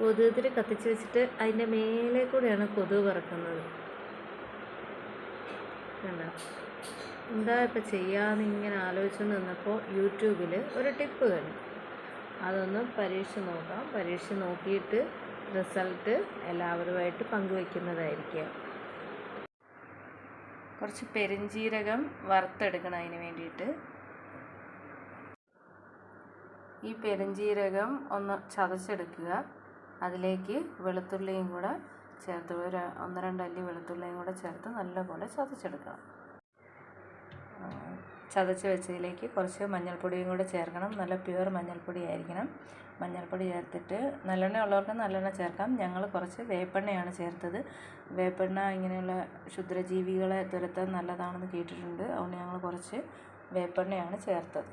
കൊതുകുതിരി കത്തിച്ച് വെച്ചിട്ട് അതിൻ്റെ മേലെ കൂടെയാണ് കൊതുക് പറക്കുന്നത്. കണ്ടോ? എന്താ ഇപ്പം ചെയ്യാമെന്ന് ഇങ്ങനെ ആലോചിച്ചുകൊണ്ട് നിന്നപ്പോൾ യൂട്യൂബിൽ ഒരു ടിപ്പ് കണ്ടു. അതൊന്ന് പരീക്ഷിച്ച് നോക്കാം. പരീക്ഷിച്ച് നോക്കിയിട്ട് റിസൾട്ട് എല്ലാവരുമായിട്ട് പങ്കുവയ്ക്കുന്നതായിരിക്കും. കുറച്ച് പെരുംജീരകം വറുത്തെടുക്കണം അതിന് വേണ്ടിയിട്ട്. ഈ പെരുംജീരകം ഒന്ന് ചതച്ചെടുക്കുക. അതിലേക്ക് വെളുത്തുള്ളിയും കൂടെ ചേർത്ത് ഒരു 1-2 അല്ലി വെളുത്തുള്ളിയും കൂടെ ചേർത്ത് നല്ലപോലെ ചതച്ചെടുക്കണം. ചതച്ച് വെച്ചതിലേക്ക് കുറച്ച് മഞ്ഞൾപ്പൊടിയും കൂടെ ചേർക്കണം. നല്ല പ്യുവർ മഞ്ഞൾപ്പൊടി ആയിരിക്കണം. മഞ്ഞൾപ്പൊടി ചേർത്തിട്ട് നല്ലെണ്ണ ഉള്ളവർക്ക് നല്ലെണ്ണ ചേർക്കാം. ഞങ്ങൾ കുറച്ച് വേപ്പെണ്ണയാണ് ചേർത്തത്. വേപ്പെണ്ണ ഇങ്ങനെയുള്ള ക്ഷുദ്രജീവികളെ തുരത്താൻ നല്ലതാണെന്ന് കേട്ടിട്ടുണ്ട്. അതുകൊണ്ട് ഞങ്ങൾ കുറച്ച് വേപ്പെണ്ണയാണ് ചേർത്തത്.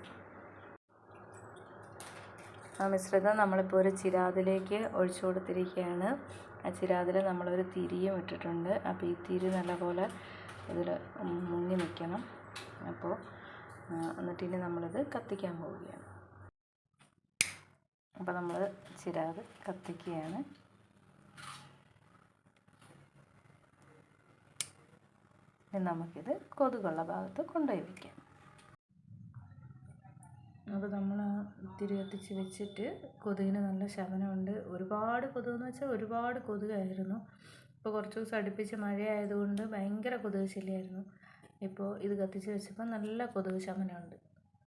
ആ മിശ്രിതം നമ്മളിപ്പോൾ ഒരു ചിരാതിലേക്ക് ഒഴിച്ചു കൊടുത്തിരിക്കുകയാണ്. ആ ചിരാതിൽ നമ്മളൊരു തിരിയും ഇട്ടിട്ടുണ്ട്. അപ്പോൾ ഈ തിരി നല്ലപോലെ ഇതിൽ മുങ്ങി നിൽക്കണം. അപ്പോൾ എന്നിട്ടിനി നമ്മളിത് കത്തിക്കാൻ പോവുകയാണ്. അപ്പോൾ നമ്മൾ ചിരാത് കത്തിക്കുകയാണ്. ഇനി നമുക്കിത് കൊതുകുള്ള ഭാഗത്ത് കൊണ്ടുപോയി വയ്ക്കാം. അപ്പോൾ നമ്മൾ ആ തിരി കത്തിച്ച് വെച്ചിട്ട് കൊതുകിന് നല്ല ശമനമുണ്ട്. ഒരുപാട് കൊതുകെന്ന് വെച്ചാൽ ഒരുപാട് കൊതുകായിരുന്നു. ഇപ്പോൾ കുറച്ച് ദിവസം അടുപ്പിച്ച് മഴയായതുകൊണ്ട് ഭയങ്കര കൊതുക് ശല്യമായിരുന്നു. ഇപ്പോൾ ഇത് കത്തിച്ച് വെച്ചപ്പോൾ നല്ല കൊതുക് ശമനമുണ്ട്.